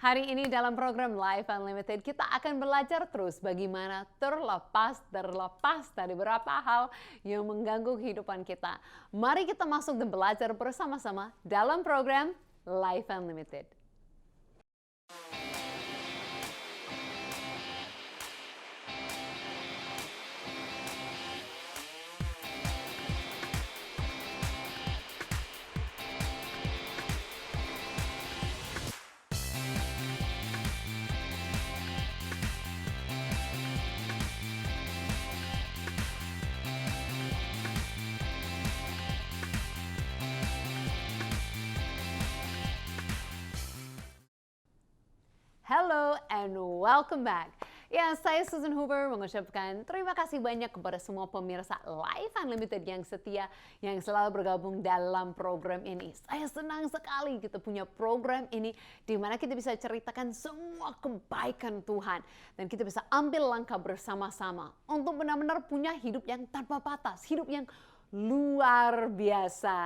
Hari ini dalam program Life Unlimited kita akan belajar terus bagaimana terlepas dari beberapa hal yang mengganggu kehidupan kita. Mari kita masuk dan belajar bersama-sama dalam program Life Unlimited. Hello and welcome back. Ya, saya Susan Hoover mengucapkan terima kasih banyak kepada semua pemirsa Life Unlimited yang setia, yang selalu bergabung dalam program ini. Saya senang sekali kita punya program ini di mana kita bisa ceritakan semua kebaikan Tuhan. Dan kita bisa ambil langkah bersama-sama untuk benar-benar punya hidup yang tanpa batas, hidup yang luar biasa,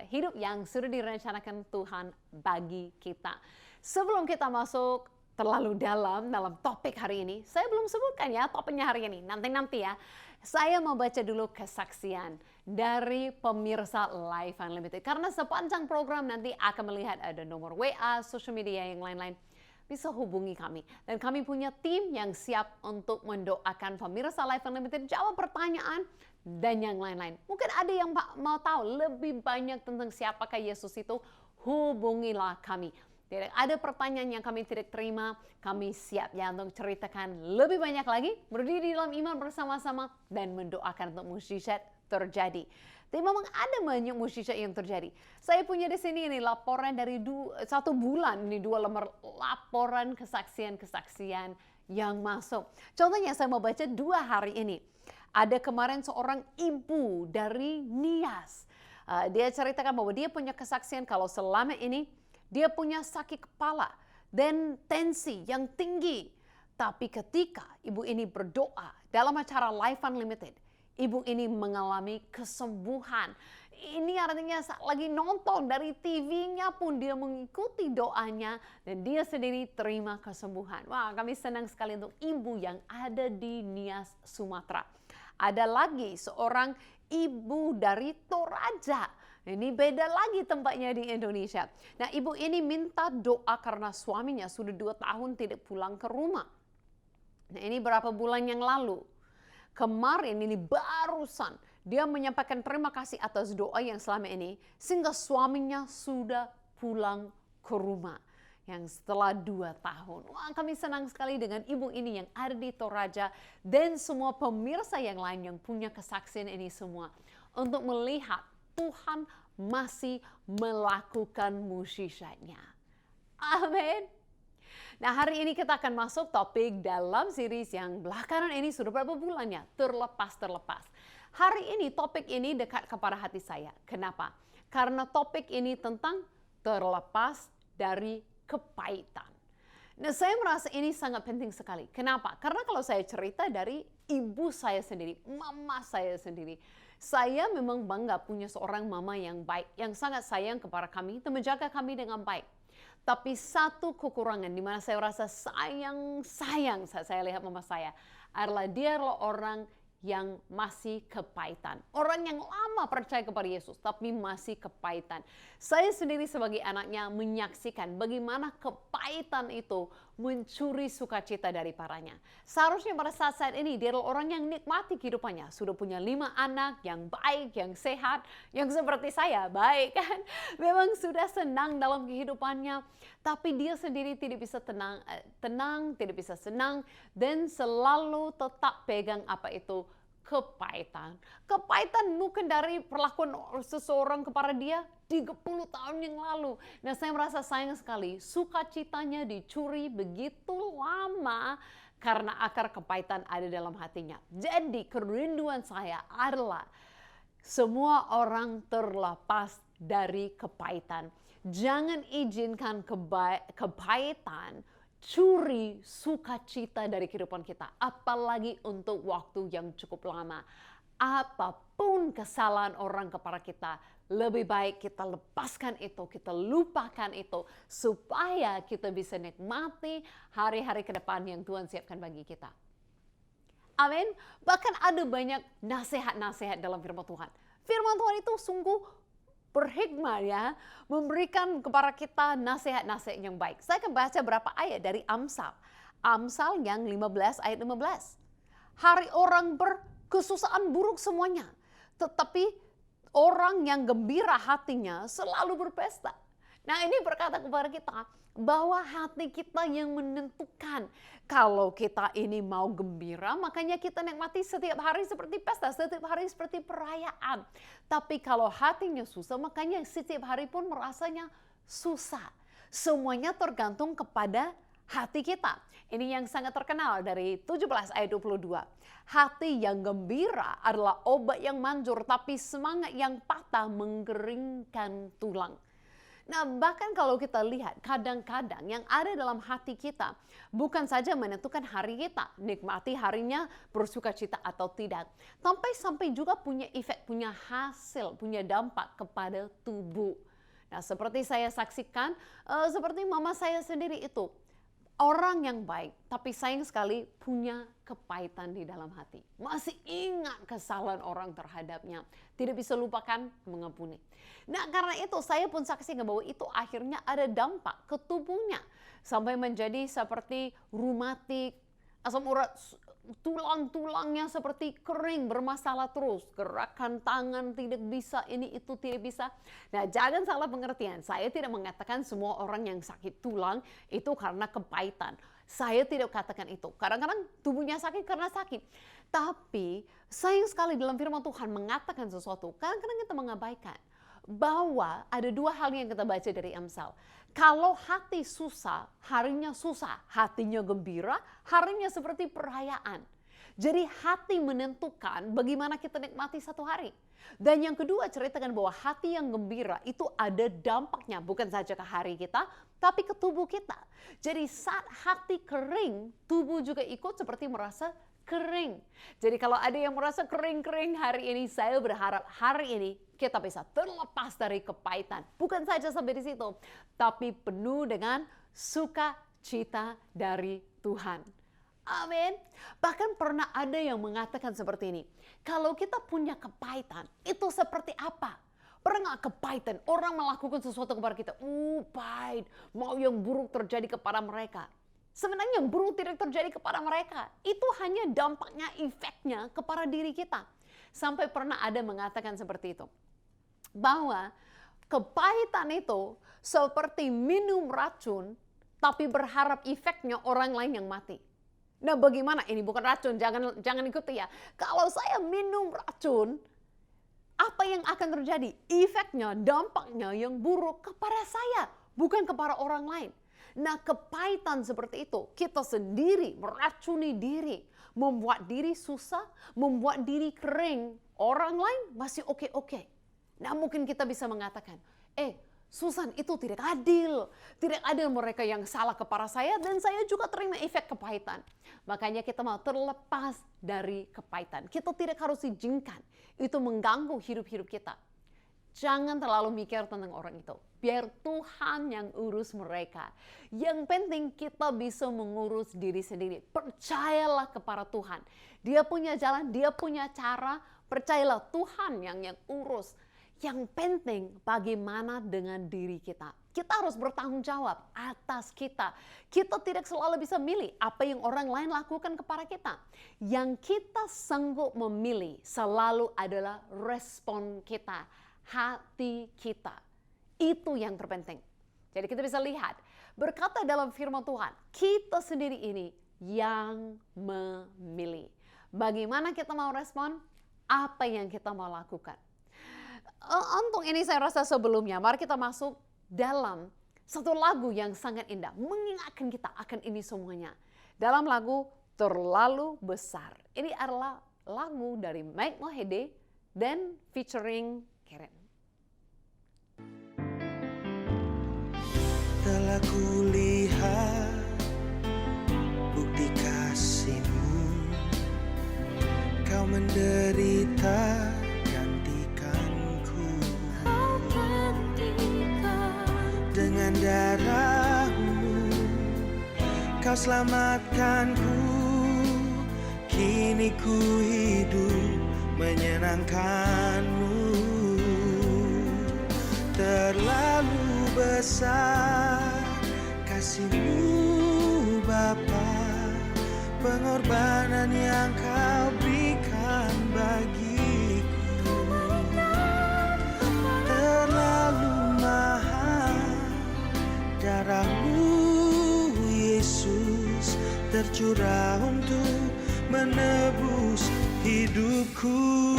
hidup yang sudah direncanakan Tuhan bagi kita. Sebelum kita masuk terlalu dalam topik hari ini, saya belum sebutkan ya topiknya hari ini, nanti ya. Saya mau baca dulu kesaksian dari pemirsa Life Unlimited. Karena sepanjang program nanti akan melihat ada nomor WA, social media yang lain-lain. Bisa hubungi kami. Dan kami punya tim yang siap untuk mendoakan pemirsa Life Unlimited, jawab pertanyaan, dan yang lain-lain. Mungkin ada yang mau tahu lebih banyak tentang siapakah Yesus itu, hubungilah kami. Tidak ada pertanyaan yang kami tidak terima, kami siap ya untuk ceritakan lebih banyak lagi, berdiri dalam iman bersama-sama dan mendoakan untuk mukjizat terjadi. Tapi memang ada banyak mukjizat yang terjadi. Saya punya di sini ini laporan dari 1 bulan, ini 2 lembar laporan kesaksian-kesaksian yang masuk. Contohnya saya mau baca 2 hari ini. Ada kemarin seorang ibu dari Nias. Dia ceritakan bahwa dia punya kesaksian kalau selama ini dia punya sakit kepala dan tensi yang tinggi. Tapi ketika ibu ini berdoa dalam acara Life Unlimited, ibu ini mengalami kesembuhan. Ini artinya saat lagi nonton dari TV-nya pun dia mengikuti doanya dan dia sendiri terima kesembuhan. Wah, kami senang sekali untuk ibu yang ada di Nias, Sumatera. Ada lagi seorang ibu dari Toraja. Ini beda lagi tempatnya di Indonesia. Nah, ibu ini minta doa karena suaminya sudah 2 tahun tidak pulang ke rumah. Nah, ini berapa bulan yang lalu. Kemarin ini barusan dia menyampaikan terima kasih atas doa yang selama ini sehingga suaminya sudah pulang ke rumah. Yang setelah 2 tahun. Wah, kami senang sekali dengan ibu ini yang ada di Toraja dan semua pemirsa yang lain yang punya kesaksian ini semua. Untuk melihat Tuhan masih melakukan mukjizatnya. Amin. Nah, hari ini kita akan masuk topik dalam series yang belakangan ini sudah berapa bulannya, terlepas. Hari ini topik ini dekat kepada hati saya. Kenapa? Karena topik ini tentang terlepas dari kepahitan. Nah, saya merasa ini sangat penting sekali. Kenapa? Karena kalau saya cerita dari ibu saya sendiri, mama saya sendiri, saya memang bangga punya seorang mama yang baik, yang sangat sayang kepada kami dan menjaga kami dengan baik. Tapi satu kekurangan di mana saya rasa sayang saat saya lihat mama saya adalah dia adalah orang yang masih kepahitan. Orang yang lama percaya kepada Yesus, tapi masih kepahitan. Saya sendiri sebagai anaknya menyaksikan bagaimana kepahitan itu mencuri sukacita dari paranya. Seharusnya pada saat ini dia adalah orang yang nikmati kehidupannya. Sudah punya 5 anak yang baik, yang sehat, yang seperti saya, baik kan? Memang sudah senang dalam kehidupannya. Tapi dia sendiri tidak bisa tenang, tidak bisa senang, dan selalu tetap pegang apa itu kepahitan. Kepahitan mungkin dari perlakuan seseorang kepada dia 30 tahun yang lalu. Nah, saya merasa sayang sekali sukacitanya dicuri begitu lama karena akar kepahitan ada dalam hatinya. Jadi kerinduan saya adalah semua orang terlepas dari kepahitan. Jangan izinkan kepahitan curi sukacita dari kehidupan kita, apalagi untuk waktu yang cukup lama. apapun kesalahan orang kepada kita, lebih baik kita lepaskan itu, kita lupakan itu, supaya kita bisa nikmati hari-hari ke depan yang Tuhan siapkan bagi kita. Amin. Bahkan ada banyak nasihat-nasihat dalam firman Tuhan. Firman Tuhan itu sungguh berhikmat ya, memberikan kepada kita nasihat-nasihat yang baik. Saya akan baca berapa ayat dari Amsal. Amsal yang 15 ayat 15. Hari orang berkesusahan buruk semuanya, tetapi orang yang gembira hatinya selalu berpesta. Nah, ini berkata kepada kita bahwa hati kita yang menentukan. Kalau kita ini mau gembira, makanya kita nikmati setiap hari seperti pesta, setiap hari seperti perayaan. Tapi kalau hatinya susah, makanya setiap hari pun merasanya susah. Semuanya tergantung kepada hati kita. Ini yang sangat terkenal dari 17 ayat 22. Hati yang gembira adalah obat yang manjur, tapi semangat yang patah menggeringkan tulang. Nah, bahkan kalau kita lihat kadang-kadang yang ada dalam hati kita bukan saja menentukan hari kita, nikmati harinya, bersuka cita atau tidak. Sampai juga punya efek, punya hasil, punya dampak kepada tubuh. Nah, seperti saya saksikan, seperti mama saya sendiri itu. Orang yang baik, tapi sayang sekali punya kepahitan di dalam hati. Masih ingat kesalahan orang terhadapnya. Tidak bisa lupakan, mengampuni. Nah, karena itu saya pun saksikan bahwa itu akhirnya ada dampak ke tubuhnya. Sampai menjadi seperti reumatik, asam urat, tulang-tulangnya seperti kering, bermasalah terus. Gerakan tangan tidak bisa, ini itu tidak bisa. Nah, jangan salah pengertian. Saya tidak mengatakan semua orang yang sakit tulang itu karena kepahitan. Saya tidak katakan itu. Kadang-kadang tubuhnya sakit karena sakit. Tapi sayang sekali dalam firman Tuhan mengatakan sesuatu. Kadang-kadang kita mengabaikan bahwa ada dua hal yang kita baca dari Amsal. Kalau hati susah, harinya susah. Hatinya gembira, harinya seperti perayaan. Jadi hati menentukan bagaimana kita nikmati satu hari. Dan yang kedua ceritakan bahwa hati yang gembira itu ada dampaknya. Bukan saja ke hari kita, tapi ke tubuh kita. Jadi saat hati kering, tubuh juga ikut seperti merasa kering. Jadi kalau ada yang merasa kering-kering hari ini, saya berharap hari ini kita bisa terlepas dari kepahitan. Bukan saja sampai di situ, tapi penuh dengan sukacita dari Tuhan. Amin. Bahkan pernah ada yang mengatakan seperti ini. Kalau kita punya kepahitan, itu seperti apa? Pernah nggak kepahitan? Orang melakukan sesuatu kepada kita. Pahit. Mau yang buruk terjadi kepada mereka. Sebenarnya yang buruk tidak terjadi kepada mereka. Itu hanya dampaknya, efeknya kepada diri kita. Sampai pernah ada mengatakan seperti itu. Bahwa kepahitan itu seperti minum racun, tapi berharap efeknya orang lain yang mati. Nah, bagaimana? Ini bukan racun, jangan ikuti ya. Kalau saya minum racun, apa yang akan terjadi? Efeknya, dampaknya yang buruk kepada saya, bukan kepada orang lain. Nah, kepahitan seperti itu, kita sendiri meracuni diri, membuat diri susah, membuat diri kering. Orang lain masih oke-oke. Nah, mungkin kita bisa mengatakan, Susan, itu tidak adil. Tidak adil mereka yang salah kepada saya dan saya juga terima efek kepahitan. Makanya kita mau terlepas dari kepahitan. Kita tidak harus izinkan itu mengganggu hidup-hidup kita. Jangan terlalu mikir tentang orang itu. Biar Tuhan yang urus mereka. Yang penting kita bisa mengurus diri sendiri. Percayalah kepada Tuhan. Dia punya jalan, dia punya cara. Percayalah Tuhan yang urus. Yang penting bagaimana dengan diri kita. Kita harus bertanggung jawab atas kita. Kita tidak selalu bisa milih apa yang orang lain lakukan kepada kita. Yang kita sanggup memilih selalu adalah respon kita. Hati kita. Itu yang terpenting. Jadi kita bisa lihat, berkata dalam firman Tuhan, kita sendiri ini yang memilih. Bagaimana kita mau respon? Apa yang kita mau lakukan? Untuk ini saya rasa sebelumnya, mari kita masuk dalam satu lagu yang sangat indah. Mengingatkan kita akan ini semuanya. Dalam lagu Terlalu Besar. Ini adalah lagu dari Mike Mohede dan featuring Karen. Telah kulihat bukti kasih-Mu, Kau menderita Kau selamatkanku, kini ku hidup menyenangkanmu. Terlalu besar kasih-Mu Bapa, pengorbanan yang Kau berikan bagiku. Terlalu mahal darah-Mu Yesus tercurah untuk menebus hidupku.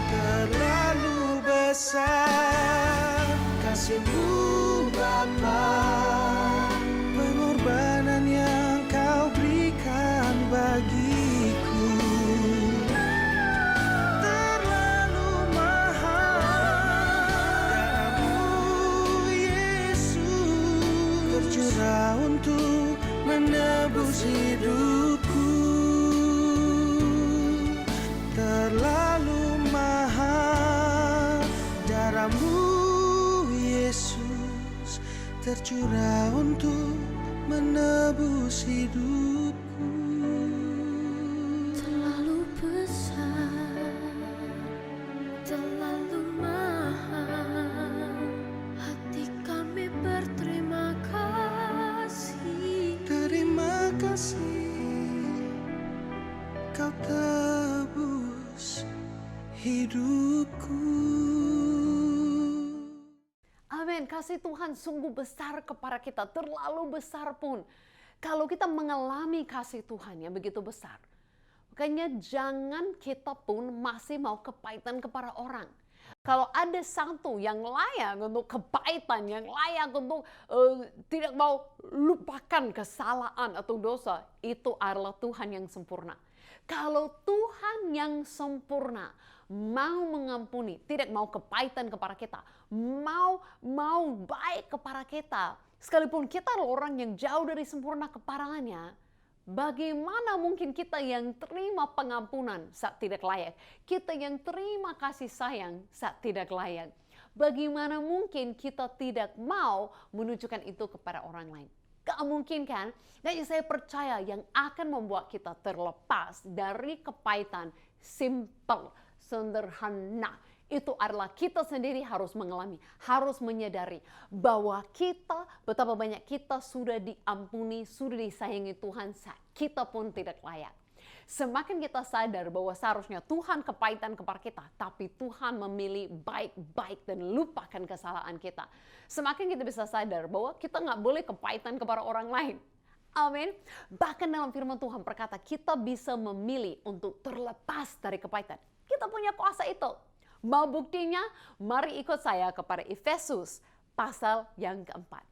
Terlalu besar kasih-Mu Bapa, pengorbanan yang Kau berikan bagiku. Terlalu mahal darah-Mu Yesus tercurah untuk menebus hidupku. Terlalu mahal darah-Mu Yesus tercurah untuk menebus hidupku. Terlalu besar, terlalu mahal, hati kami berterima kasih. Terima kasih, Kau tebus hidupku. Amin. Kasih Tuhan sungguh besar kepada kita, terlalu besar pun. Kalau kita mengalami kasih Tuhan yang begitu besar, makanya jangan kita pun masih mau kepahitan kepada orang. Kalau ada satu yang layak untuk kepahitan, yang layak untuk tidak mau lupakan kesalahan atau dosa, itu adalah Tuhan yang sempurna. Kalau Tuhan yang sempurna mau mengampuni, tidak mau kepahitan kepada kita, mau baik kepada kita, sekalipun kita adalah orang yang jauh dari sempurna kepadanya, bagaimana mungkin kita yang terima pengampunan saat tidak layak, kita yang terima kasih sayang saat tidak layak, bagaimana mungkin kita tidak mau menunjukkan itu kepada orang lain? Gak mungkin kan? Dan saya percaya yang akan membuat kita terlepas dari kepahitan simple, sederhana, itu adalah kita sendiri harus mengalami, harus menyadari bahwa kita, betapa banyak kita sudah diampuni, sudah disayangi Tuhan saat kita pun tidak layak. Semakin kita sadar bahwa seharusnya Tuhan kepahitan kepada kita, tapi Tuhan memilih baik-baik dan lupakan kesalahan kita. Semakin kita bisa sadar bahwa kita nggak boleh kepahitan kepada orang lain. Amin. Bahkan dalam firman Tuhan berkata kita bisa memilih untuk terlepas dari kepahitan. Kita punya kuasa itu. Mau buktinya? Mari ikut saya kepada Efesus pasal yang keempat.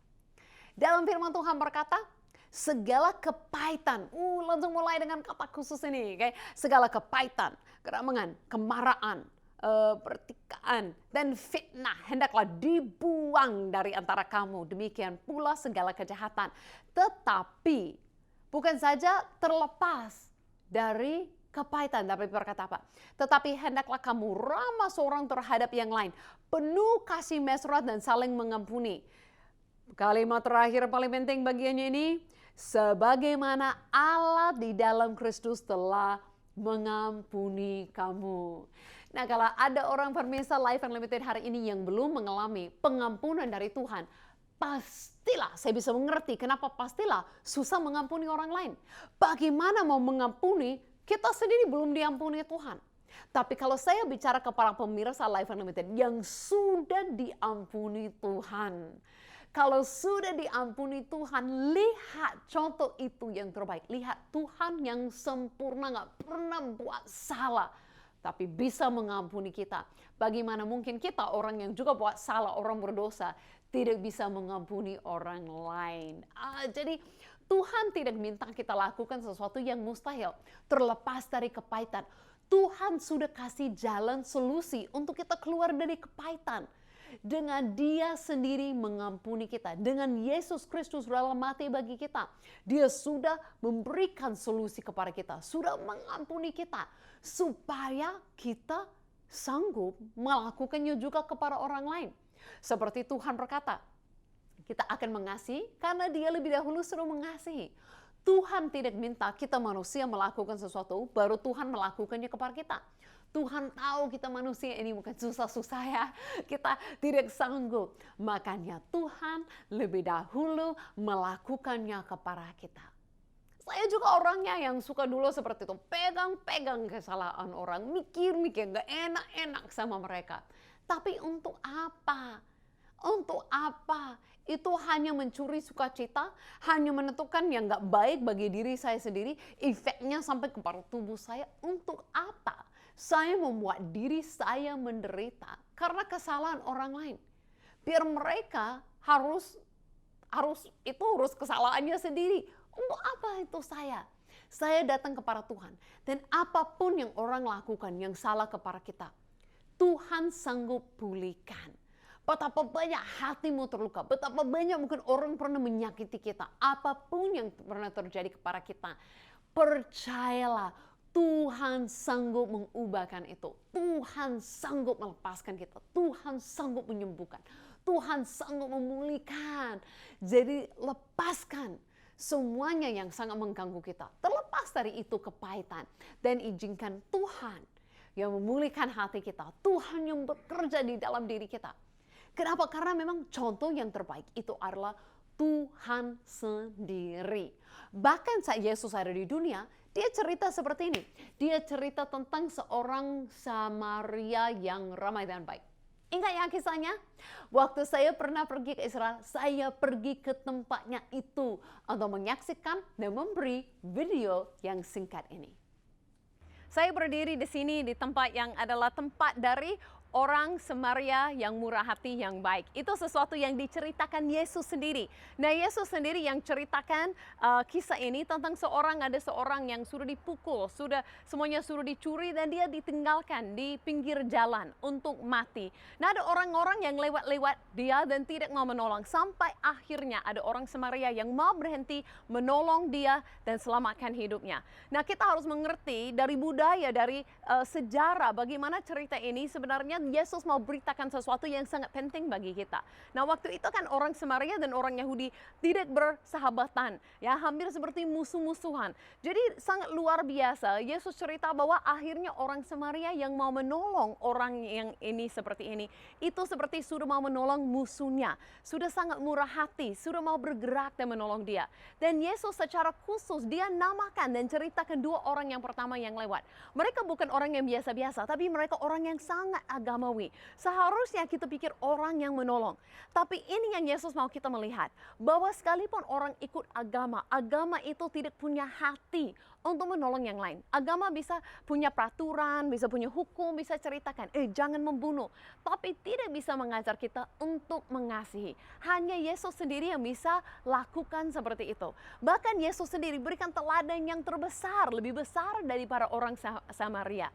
Dalam firman Tuhan berkata, segala kepahitan, langsung mulai dengan kata khusus ini, okay? Segala kepahitan, kerampungan, kemarahan, pertikaian, dan fitnah hendaklah dibuang dari antara kamu. Demikian pula segala kejahatan. Tetapi bukan saja terlepas dari kepahitan, tapi berkata apa? Tetapi hendaklah kamu ramah seorang terhadap yang lain, penuh kasih mesra dan saling mengampuni. Kalimat terakhir paling penting bagiannya ini, sebagaimana Allah di dalam Kristus telah mengampuni kamu. Nah, kalau ada orang pemirsa Life Unlimited hari ini yang belum mengalami pengampunan dari Tuhan, pastilah saya bisa mengerti kenapa pastilah susah mengampuni orang lain. Bagaimana mau mengampuni, kita sendiri belum diampuni Tuhan. Tapi kalau saya bicara kepada pemirsa Life Unlimited yang sudah diampuni Tuhan, kalau sudah diampuni Tuhan, lihat contoh itu yang terbaik. Lihat Tuhan yang sempurna, gak pernah buat salah, tapi bisa mengampuni kita. Bagaimana mungkin kita orang yang juga buat salah, orang berdosa, tidak bisa mengampuni orang lain. Jadi Tuhan tidak minta kita lakukan sesuatu yang mustahil, terlepas dari kepahitan. Tuhan sudah kasih jalan solusi untuk kita keluar dari kepahitan. Dengan Dia sendiri mengampuni kita. Dengan Yesus Kristus rela mati bagi kita. Dia sudah memberikan solusi kepada kita. Sudah mengampuni kita. Supaya kita sanggup melakukannya juga kepada orang lain. Seperti Tuhan berkata, kita akan mengasihi karena Dia lebih dahulu sudah mengasihi. Tuhan tidak minta kita manusia melakukan sesuatu, baru Tuhan melakukannya kepada kita. Tuhan tahu kita manusia ini bukan susah-susah ya. Kita tidak sanggup. Makanya Tuhan lebih dahulu melakukannya kepada kita. Saya juga orangnya yang suka dulu seperti itu. Pegang-pegang kesalahan orang. Mikir-mikir gak enak-enak sama mereka. Tapi untuk apa? Untuk apa? Itu hanya mencuri sukacita, hanya menentukan yang gak baik bagi diri saya sendiri. Efeknya sampai kepada tubuh saya. Untuk apa? Saya membuat diri saya menderita karena kesalahan orang lain. Biar mereka harus urus kesalahannya sendiri. Untuk apa itu saya? Saya datang kepada Tuhan. Dan apapun yang orang lakukan yang salah kepada kita, Tuhan sanggup pulihkan. Betapa banyak hatimu terluka, betapa banyak mungkin orang pernah menyakiti kita. Apapun yang pernah terjadi kepada kita, percayalah, Tuhan sanggup mengubahkan itu. Tuhan sanggup melepaskan kita. Tuhan sanggup menyembuhkan. Tuhan sanggup memulihkan. Jadi lepaskan semuanya yang sangat mengganggu kita. Terlepas dari itu kepahitan. Dan izinkan Tuhan yang memulihkan hati kita. Tuhan yang bekerja di dalam diri kita. Kenapa? Karena memang contoh yang terbaik itu adalah Tuhan sendiri. Bahkan saat Yesus ada di dunia, dia cerita seperti ini. Dia cerita tentang seorang Samaria yang ramai dan baik. Ingat ya kisahnya? Waktu saya pernah pergi ke Israel, saya pergi ke tempatnya itu untuk menyaksikan dan memberi video yang singkat ini. Saya berdiri di sini di tempat yang adalah tempat dari orang Samaria yang murah hati yang baik. Itu sesuatu yang diceritakan Yesus sendiri. Nah, Yesus sendiri yang ceritakan kisah ini tentang ada seorang yang sudah dipukul, semuanya sudah dicuri dan dia ditinggalkan di pinggir jalan untuk mati. Nah, ada orang-orang yang lewat-lewat dia dan tidak mau menolong. Sampai akhirnya ada orang Samaria yang mau berhenti menolong dia dan selamatkan hidupnya. Nah, kita harus mengerti dari budaya, dari sejarah bagaimana cerita ini sebenarnya Yesus mau beritakan sesuatu yang sangat penting bagi kita. Nah, waktu itu kan orang Samaria dan orang Yahudi tidak bersahabatan, ya, hampir seperti musuh-musuhan. Jadi sangat luar biasa. Yesus cerita bahwa akhirnya orang Samaria yang mau menolong orang yang ini seperti ini, itu seperti sudah mau menolong musuhnya, sudah sangat murah hati, sudah mau bergerak dan menolong dia. Dan Yesus secara khusus dia namakan dan ceritakan dua orang yang pertama yang lewat. Mereka bukan orang yang biasa-biasa, tapi mereka orang yang sangat agamawi. Seharusnya kita pikir orang yang menolong. Tapi ini yang Yesus mau kita melihat. Bahwa sekalipun orang ikut agama, agama itu tidak punya hati untuk menolong yang lain. Agama bisa punya peraturan, bisa punya hukum, bisa ceritakan, jangan membunuh. Tapi tidak bisa mengajar kita untuk mengasihi. Hanya Yesus sendiri yang bisa lakukan seperti itu. Bahkan Yesus sendiri berikan teladan yang terbesar, lebih besar daripada orang Samaria.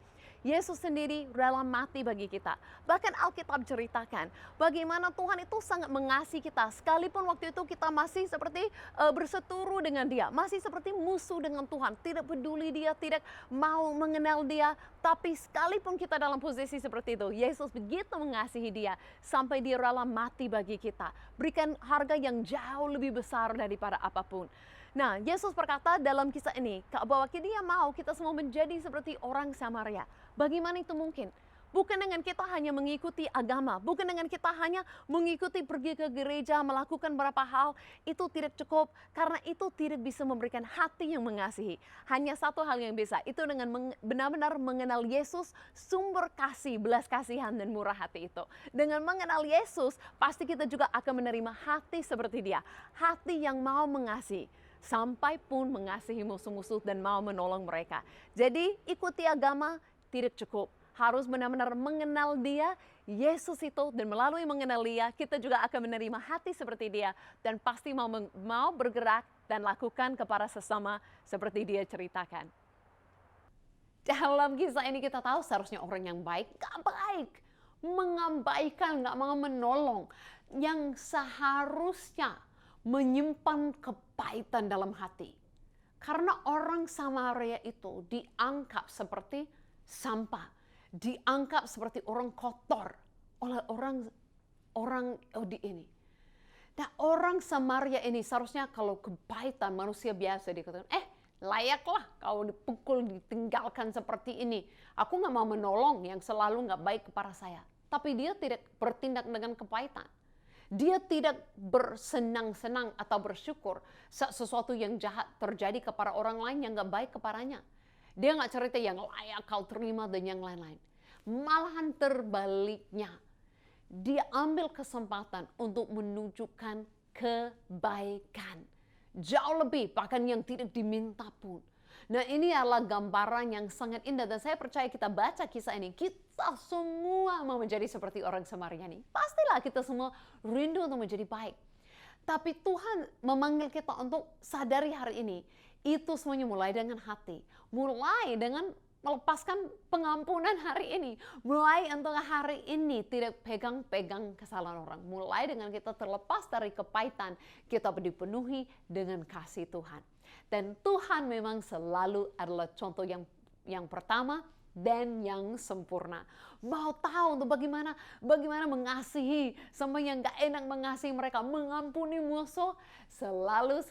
Yesus sendiri rela mati bagi kita. Bahkan Alkitab ceritakan bagaimana Tuhan itu sangat mengasihi kita. Sekalipun waktu itu kita masih seperti berseteru dengan dia. Masih seperti musuh dengan Tuhan. Tidak peduli dia, tidak mau mengenal dia. Tapi sekalipun kita dalam posisi seperti itu, Yesus begitu mengasihi dia. Sampai dia rela mati bagi kita. Berikan harga yang jauh lebih besar daripada apapun. Nah, Yesus berkata dalam kisah ini bahwa dia mau kita semua menjadi seperti orang Samaria. Bagaimana itu mungkin? Bukan dengan kita hanya mengikuti agama, bukan dengan kita hanya mengikuti pergi ke gereja, melakukan beberapa hal, itu tidak cukup karena itu tidak bisa memberikan hati yang mengasihi. Hanya satu hal yang bisa, itu dengan benar-benar mengenal Yesus, sumber kasih, belas kasihan dan murah hati itu. Dengan mengenal Yesus, pasti kita juga akan menerima hati seperti dia, hati yang mau mengasihi. Sampai pun mengasihi musuh-musuh dan mau menolong mereka. Jadi ikuti agama tidak cukup. Harus benar-benar mengenal dia, Yesus itu, dan melalui mengenal dia, kita juga akan menerima hati seperti dia. Dan pasti mau bergerak dan lakukan kepada sesama seperti dia ceritakan. Dalam kisah ini kita tahu seharusnya orang yang baik, gak baik. Mengabaikan, gak mau menolong. Yang seharusnya menyimpan kepahitan dalam hati. Karena orang Samaria itu dianggap seperti sampah. Dianggap seperti orang kotor oleh orang di ini. Nah, orang Samaria ini seharusnya kalau kepahitan manusia biasa dikatakan, layaklah kau dipukul, ditinggalkan seperti ini. Aku gak mau menolong yang selalu gak baik kepada saya. Tapi dia tidak bertindak dengan kepahitan. Dia tidak bersenang-senang atau bersyukur saat sesuatu yang jahat terjadi kepada orang lain yang gak baik kepadanya. Dia gak cerita yang layak kau terima dan yang lain-lain. Malahan terbaliknya. Dia ambil kesempatan untuk menunjukkan kebaikan. Jauh lebih bahkan yang tidak diminta pun. Nah, ini adalah gambaran yang sangat indah dan saya percaya kita baca kisah ini, kita semua mau menjadi seperti orang Samaria ini. Pastilah kita semua rindu untuk menjadi baik. Tapi Tuhan memanggil kita untuk sadari hari ini, itu semuanya mulai dengan hati. Mulai dengan melepaskan pengampunan hari ini. Mulai untuk hari ini tidak pegang-pegang kesalahan orang. Mulai dengan kita terlepas dari kepahitan, kita dipenuhi dengan kasih Tuhan. Dan Tuhan memang selalu adalah contoh yang pertama dan yang sempurna. Mau tahu untuk bagaimana mengasihi sama yang gak enak mengasihi mereka, mengampuni musuh, selalu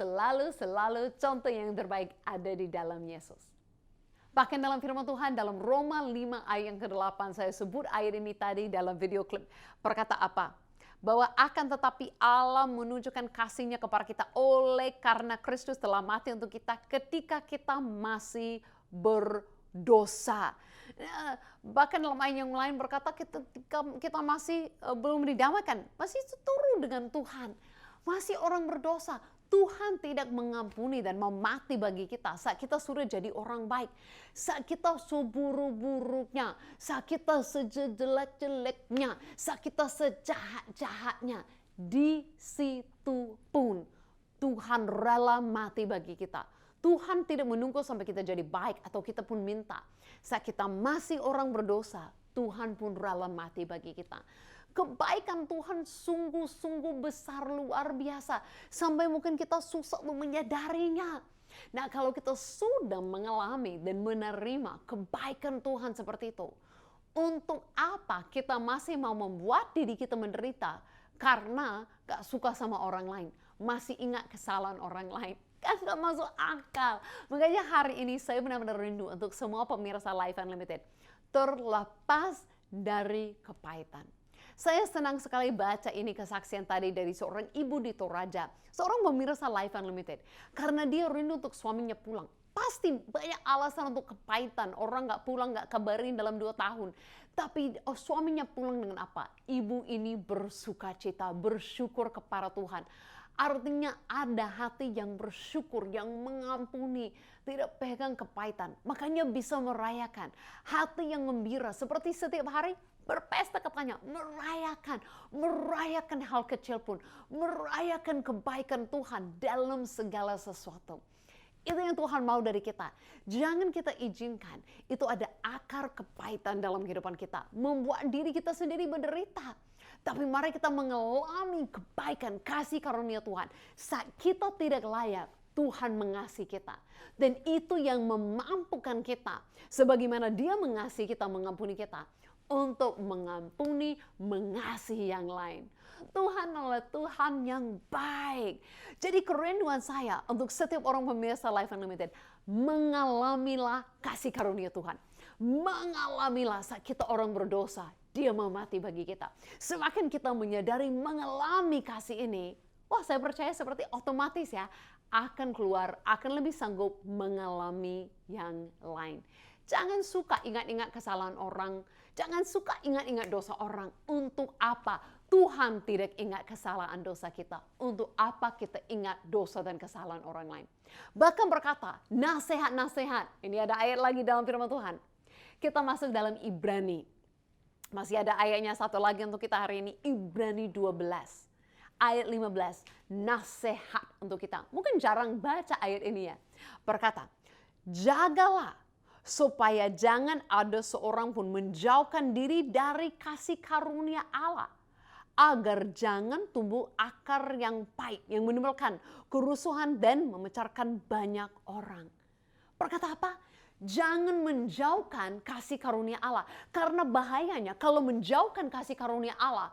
contoh yang terbaik ada di dalam Yesus. Bahkan dalam firman Tuhan dalam Roma 5 ayat yang ke-8, saya sebut ayat ini tadi dalam video klip, berkata apa? Bahwa akan tetapi Allah menunjukkan kasih-Nya kepada kita oleh karena Kristus telah mati untuk kita ketika kita masih berdosa. Bahkan dalam ayat yang lain berkata kita masih belum didamaikan, masih seturun dengan Tuhan, masih orang berdosa. Tuhan tidak mengampuni dan mau mati bagi kita saat kita sudah jadi orang baik, saat kita seburuk-buruknya, saat kita sejelek-jeleknya, saat kita sejahat-jahatnya. Di situ pun Tuhan rela mati bagi kita. Tuhan tidak menunggu sampai kita jadi baik atau kita pun minta. Saat kita masih orang berdosa, Tuhan pun rela mati bagi kita. Kebaikan Tuhan sungguh-sungguh besar, luar biasa. Sampai mungkin kita susah untuk menyadarinya. Nah, kalau kita sudah mengalami dan menerima kebaikan Tuhan seperti itu, untuk apa kita masih mau membuat diri kita menderita karena gak suka sama orang lain, masih ingat kesalahan orang lain? Kan gak masuk akal. Makanya hari ini saya benar-benar rindu untuk semua pemirsa Life Unlimited terlepas dari kepahitan. Saya senang sekali baca ini kesaksian tadi dari seorang ibu di Toraja, seorang pemirsa Life Unlimited. Karena dia rindu untuk suaminya pulang. Pasti banyak alasan untuk kepahitan, orang gak pulang, gak kabarin dalam 2 tahun. Tapi suaminya pulang dengan apa? Ibu ini bersuka cita, bersyukur kepada Tuhan. Artinya ada hati yang bersyukur, yang mengampuni, tidak pegang kepahitan. Makanya bisa merayakan. Hati yang gembira, seperti setiap hari berpesta katanya, merayakan hal kecil pun, merayakan kebaikan Tuhan dalam segala sesuatu. Itu yang Tuhan mau dari kita. Jangan kita izinkan itu ada akar kepahitan dalam kehidupan kita, membuat diri kita sendiri menderita. Tapi mari kita mengalami kebaikan, kasih karunia Tuhan. Saat kita tidak layak, Tuhan mengasihi kita. Dan itu yang memampukan kita, sebagaimana Dia mengasihi kita, mengampuni kita, untuk mengampuni, mengasihi yang lain. Tuhan adalah Tuhan yang baik. Jadi kerinduan saya untuk setiap orang pemirsa Life Unlimited, mengalamilah kasih karunia Tuhan. Mengalamilah saat kita orang berdosa, Dia mau mati bagi kita. Semakin kita menyadari mengalami kasih ini, wah saya percaya seperti otomatis ya, akan keluar, akan lebih sanggup mengalami yang lain. Jangan suka ingat-ingat kesalahan orang. Jangan suka ingat-ingat dosa orang. Untuk apa? Tuhan tidak ingat kesalahan dosa kita. Untuk apa kita ingat dosa dan kesalahan orang lain? Bahkan berkata, nasihat-nasihat. Ini ada ayat lagi dalam firman Tuhan. Kita masuk dalam Ibrani. Masih ada ayatnya satu lagi untuk kita hari ini. Ibrani 12. Ayat 15. Nasihat untuk kita. Mungkin jarang baca ayat ini ya. Berkata, jagalah supaya jangan ada seorang pun menjauhkan diri dari kasih karunia Allah, agar jangan tumbuh akar yang pahit yang menimbulkan kerusuhan dan memecahkan banyak orang. Berkata apa? Jangan menjauhkan kasih karunia Allah. Karena bahayanya kalau menjauhkan kasih karunia Allah,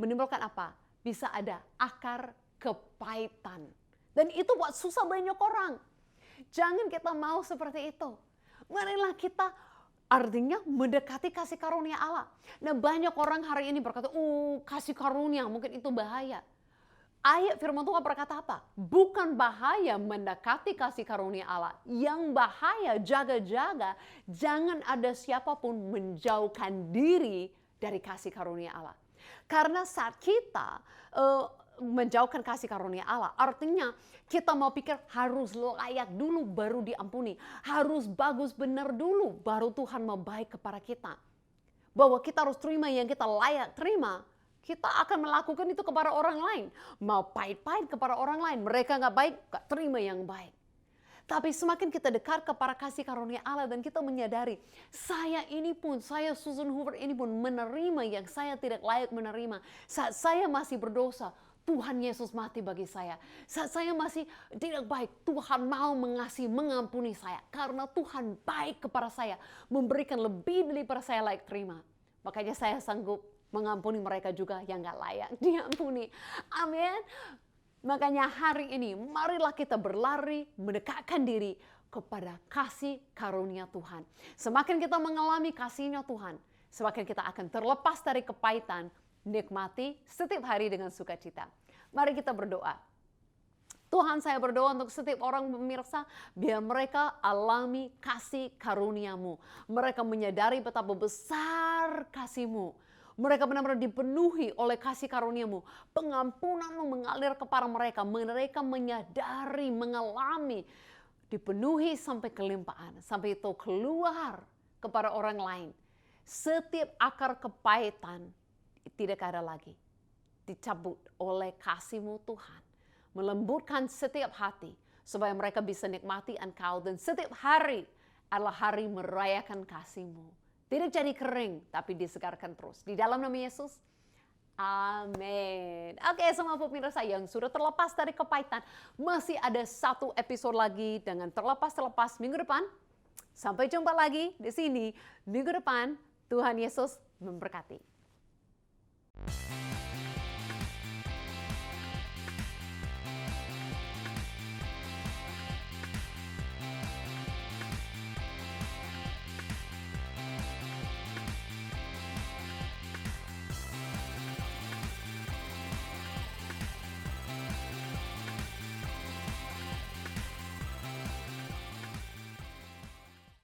menimbulkan apa? Bisa ada akar kepahitan. Dan itu buat susah banyak orang. Jangan kita mau seperti itu. Marilah kita artinya mendekati kasih karunia Allah. Nah, banyak orang hari ini berkata, kasih karunia mungkin itu bahaya. Ayat firman Tuhan berkata apa? Bukan bahaya mendekati kasih karunia Allah. Yang bahaya, jaga-jaga, jangan ada siapapun menjauhkan diri dari kasih karunia Allah. Karena saat kita menjauhkan kasih karunia Allah, artinya kita mau pikir harus layak dulu baru diampuni. Harus bagus benar dulu baru Tuhan mau baik kepada kita. Bahwa kita harus terima yang kita layak terima. Kita akan melakukan itu kepada orang lain. Mau pahit-pahit kepada orang lain. Mereka nggak baik, nggak terima yang baik. Tapi semakin kita dekat kepada kasih karunia Allah dan kita menyadari, saya Susan Hoover ini pun menerima yang saya tidak layak menerima. Saat saya masih berdosa, Tuhan Yesus mati bagi saya. Saat saya masih tidak baik, Tuhan mau mengasihi, mengampuni saya. Karena Tuhan baik kepada saya, memberikan lebih daripada saya layak terima. Makanya saya sanggup mengampuni mereka juga yang gak layak diampuni. Amin. Makanya hari ini marilah kita berlari mendekatkan diri kepada kasih karunia Tuhan. Semakin kita mengalami kasihnya Tuhan, semakin kita akan terlepas dari kepahitan, nikmati setiap hari dengan sukacita. Mari kita berdoa. Tuhan, saya berdoa untuk setiap orang pemirsa, biar mereka alami kasih karunia-Mu. Mereka menyadari betapa besar kasih-Mu. Mereka benar-benar dipenuhi oleh kasih karunia-Mu. Pengampunan-Mu mengalir kepada mereka. Mereka menyadari, mengalami, dipenuhi sampai kelimpahan. Sampai itu keluar kepada orang lain. Setiap akar kepahitan tidak ada lagi. Dicabut oleh kasih-Mu Tuhan. Melembutkan setiap hati. Supaya mereka bisa nikmati Engkau. Dan setiap hari adalah hari merayakan kasih-Mu. Tidak jadi kering, tapi disegarkan terus. Di dalam nama Yesus, amin. Oke, semua pemirsa yang sudah terlepas dari kepahitan, masih ada satu episode lagi dengan terlepas minggu depan. Sampai jumpa lagi di sini minggu depan. Tuhan Yesus memberkati.